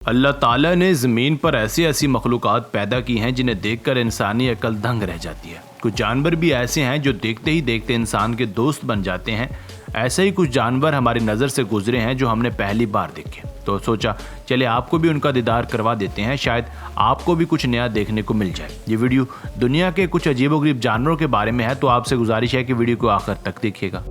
अल्लाह ताला ने ज़मीन पर ऐसी ऐसी मखलूक़ात पैदा की हैं जिन्हें देखकर इंसानी अकल दंग रह जाती है। कुछ जानवर भी ऐसे हैं जो देखते ही देखते इंसान के दोस्त बन जाते हैं। ऐसे ही कुछ जानवर हमारी नज़र से गुजरे हैं जो हमने पहली बार देखे, तो सोचा चले आपको भी उनका दीदार करवा देते हैं, शायद आपको भी कुछ नया देखने को मिल जाए। ये वीडियो दुनिया के कुछ अजीबोगरीब जानवरों के बारे में है, तो आपसे गुजारिश है कि वीडियो को आखिर तक देखिएगा।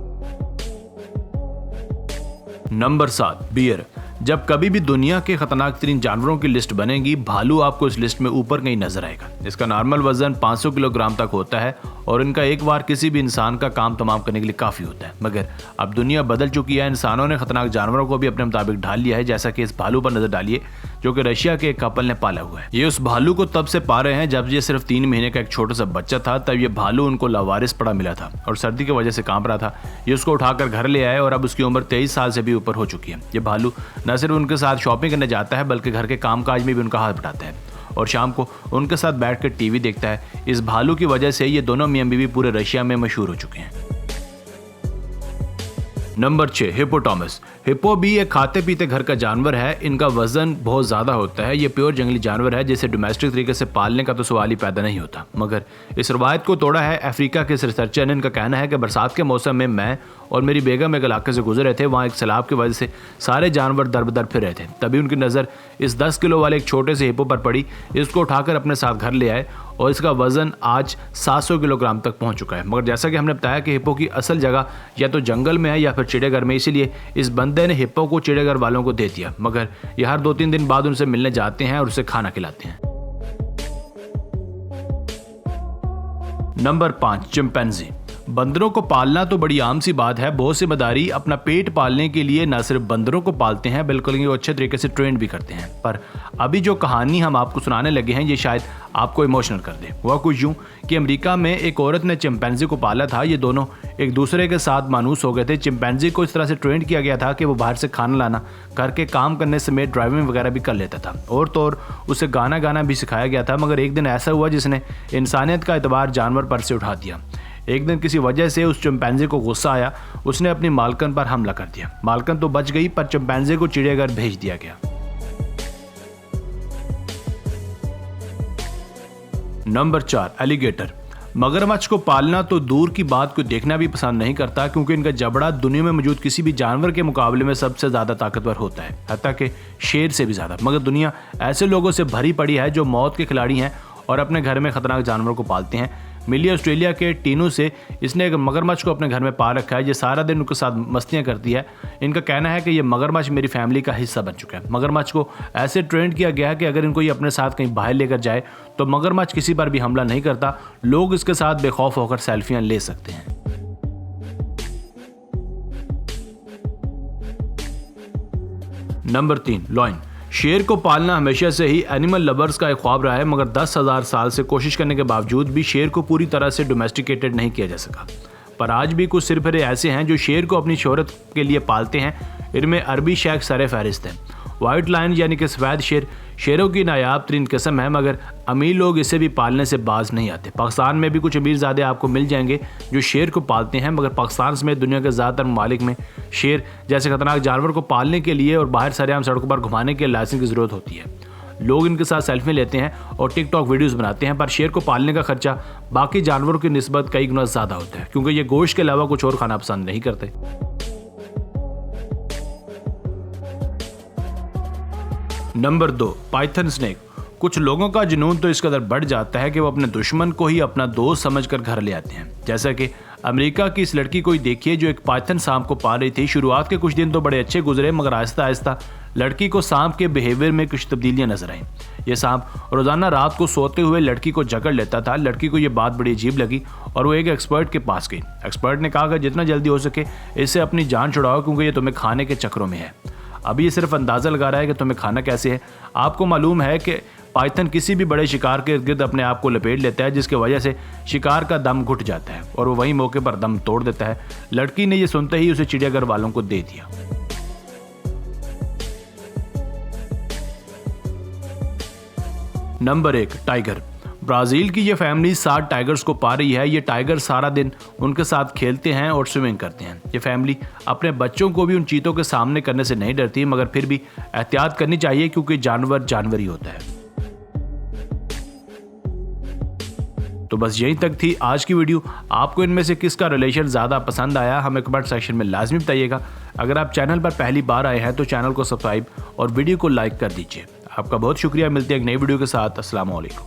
Number 7, beer. जब कभी भी दुनिया के खतरनाक तरीन जानवरों की लिस्ट बनेगी, भालू आपको इस लिस्ट में ऊपर कहीं नजर आएगा। इसका नॉर्मल वजन 500 किलोग्राम तक होता है और इनका एक बार किसी भी इंसान का काम तमाम करने के लिए काफी होता है। मगर अब दुनिया बदल चुकी है, इंसानों ने खतरनाक जानवरों को भी अपने मुताबिक ढाल लिया है। जैसा कि इस भालू पर नजर डालिए जो कि रशिया के एक कपल ने पाला हुआ है। ये उस भालू को तब से पा रहे हैं जब ये सिर्फ 3 महीने का एक छोटा सा बच्चा था। तब ये भालू उनको लावारिस पड़ा मिला था और सर्दी की वजह से कांप रहा था। ये उसको उठाकर घर ले आए और अब उसकी उम्र 23 साल से भी ऊपर हो चुकी है। ये भालू न सिर्फ उनके साथ शॉपिंग करने जाता है बल्कि घर के कामकाज में भी उनका हाथ बटाता है और शाम को उनके साथ बैठकर टीवी देखता है। इस भालू की वजह से ये दोनों मियां बीवी पूरे रशिया में मशहूर हो चुके हैं। नंबर 6, हिप्पोटामस। हिप्पो भी एक खाते पीते घर का जानवर है। इनका वजन बहुत ज़्यादा होता है। ये प्योर जंगली जानवर है जिसे डोमेस्टिक तरीके से पालने का तो सवाल ही पैदा नहीं होता। मगर इस रवायत को तोड़ा है अफ्रीका के इस रिसर्चर ने। इनका कहना है कि बरसात के मौसम में मैं और मेरी बेगम एक इलाके से गुजर रहे थे। वहाँ एक सैलाब की वजह से सारे जानवर दर-बदर फिर रहे थे। तभी उनकी नज़र इस 10 किलो वाले एक छोटे से हिप्पो पर पड़ी। इसको उठाकर अपने साथ घर ले आए और इसका वजन आज 700 किलोग्राम तक पहुंच चुका है। मगर जैसा कि हमने बताया कि हिप्पो की असल जगह या तो जंगल में है या फिर चिड़ियाघर में, इसीलिए इस बंदे ने हिप्पो को चिड़ियाघर वालों को दे दिया। मगर ये हर 2-3 दिन बाद उनसे मिलने जाते हैं और उसे खाना खिलाते हैं। Number 5, chimpanzee. बंदरों को पालना तो बड़ी आम सी बात है। बहुत से मदारी अपना पेट पालने के लिए न सिर्फ बंदरों को पालते हैं बल्कि वो अच्छे तरीके से ट्रेन भी करते हैं। पर अभी जो कहानी हम आपको सुनाने लगे हैं ये शायद आपको इमोशनल कर दे। हुआ कुछ यूं कि अमेरिका में एक औरत ने चिंपैंजी को पाला था। ये दोनों एक दूसरे के साथ मानूस हो गए थे। चिंपैंजी को इस तरह से ट्रेन किया गया था कि वो बाहर से खाना लाना, घर के काम करने समेत ड्राइविंग वगैरह भी कर लेता था और तो और उसे गाना गाना भी सिखाया गया था। मगर एक दिन ऐसा हुआ जिसने इंसानियत का एतबार जानवर पर से उठा दिया। एक दिन किसी वजह से उस चिंपैंजी को गुस्सा आया। उसने अपनी मालकन पर हमला कर दिया। मालकन तो बच गई पर चिंपैंजी को चिड़ियाघर भेज दिया गया। Number 4, alligator. मगरमच्छ को पालना तो दूर की बात, को देखना भी पसंद नहीं करता क्योंकि इनका जबड़ा दुनिया में मौजूद किसी भी जानवर के मुकाबले में सबसे ज़्यादा ताकतवर होता है, हत्ता कि शेर से भी ज़्यादा। मगर दुनिया ऐसे लोगों से भरी पड़ी है जो मौत के खिलाड़ी हैं और अपने घर में खतरनाक जानवरों को पालते हैं। मिली ऑस्ट्रेलिया के टीनू से, इसने एक मगरमच्छ को अपने घर में पाल रखा है। ये सारा दिन उनके साथ मस्तियां करती है। इनका कहना है कि ये मगरमच्छ मेरी फैमिली का हिस्सा बन चुका है। मगरमच्छ को ऐसे ट्रेंड किया गया है कि अगर इनको ये अपने साथ कहीं बाहर लेकर जाए तो मगरमच्छ किसी पर भी हमला नहीं करता। लोग इसके साथ बेखौफ होकर सेल्फियां ले सकते हैं। Number 3, lion. शेर को पालना हमेशा से ही एनिमल लवर्स का एक ख्वाब रहा है। मगर 10,000 साल से कोशिश करने के बावजूद भी शेर को पूरी तरह से डोमेस्टिकेटेड नहीं किया जा सका। पर आज भी कुछ सिरफिरे ऐसे हैं जो शेर को अपनी शोहरत के लिए पालते हैं। इनमें अरबी शेख सरे फहरिस्त है। वाइट लायन यानी कि सफ़ेद शेर शेरों की नायाब तरीन किस्म है, मगर अमीर लोग इसे भी पालने से बाज नहीं आते। पाकिस्तान में भी कुछ अमीरजादे आपको मिल जाएंगे जो शेर को पालते हैं। मगर पाकिस्तान समेत दुनिया के ज़्यादातर ममालिक में शेर जैसे खतरनाक जानवर को पालने के लिए और बाहर सरेआम सड़कों पर घुमाने के लाइसेंस की ज़रूरत होती है। लोग इनके साथ सेल्फी लेते हैं और टिकटॉक वीडियोस बनाते हैं। पर शेर को पालने का खर्चा बाकी जानवरों की निस्बत कई गुना ज़्यादा होता है क्योंकि ये गोश्त के अलावा कुछ और खाना पसंद नहीं करते। Number 2, Python snake. कुछ लोगों का जुनून तो इस कदर बढ़ जाता है कि वो अपने दुश्मन को ही अपना दोस्त समझकर घर ले आते हैं। जैसा कि अमेरिका की इस लड़की को ही देखिए जो एक पाइथन सांप को पाल रही थी। शुरुआत के कुछ दिन तो बड़े अच्छे गुजरे, मगर आहिस्ता आहिस्ता लड़की को सांप के बिहेवियर में कुछ तब्दीलियां नजर आईं। ये सांप रोजाना रात को सोते हुए लड़की को जकड़ लेता था। लड़की को ये बात बड़ी अजीब लगी और वो एक एक्सपर्ट के पास गई। एक्सपर्ट ने कहा कि जितना जल्दी हो सके इससे अपनी जान छुड़ाओ क्योंकि ये तुम्हें खाने के चक्रों में है। अभी ये सिर्फ अंदाज़ा लगा रहा है कि तुम्हें खाना कैसे है। आपको मालूम है कि पाइथन किसी भी बड़े शिकार के इर्द अपने आप को लपेट लेता है जिसकी वजह से शिकार का दम घुट जाता है और वो वही मौके पर दम तोड़ देता है। लड़की ने ये सुनते ही उसे चिड़ियाघर वालों को दे दिया। Number 1, tiger. ब्राज़ील की ये फैमिली 7 टाइगर्स को पा रही है। ये टाइगर सारा दिन उनके साथ खेलते हैं और स्विमिंग करते हैं। ये फैमिली अपने बच्चों को भी उन चीतों के सामने करने से नहीं डरती, मगर फिर भी एहतियात करनी चाहिए क्योंकि जानवर जानवर ही होता है। तो बस यहीं तक थी आज की वीडियो। आपको इनमें से किसका रिलेशन ज़्यादा पसंद आया हमें कमेंट सेक्शन में लाजमी बताइएगा। अगर आप चैनल पर पहली बार आए हैं तो चैनल को सब्सक्राइब और वीडियो को लाइक कर दीजिए। आपका बहुत शुक्रिया। मिलते हैं एक नई वीडियो के साथ। अस्सलाम वालेकुम।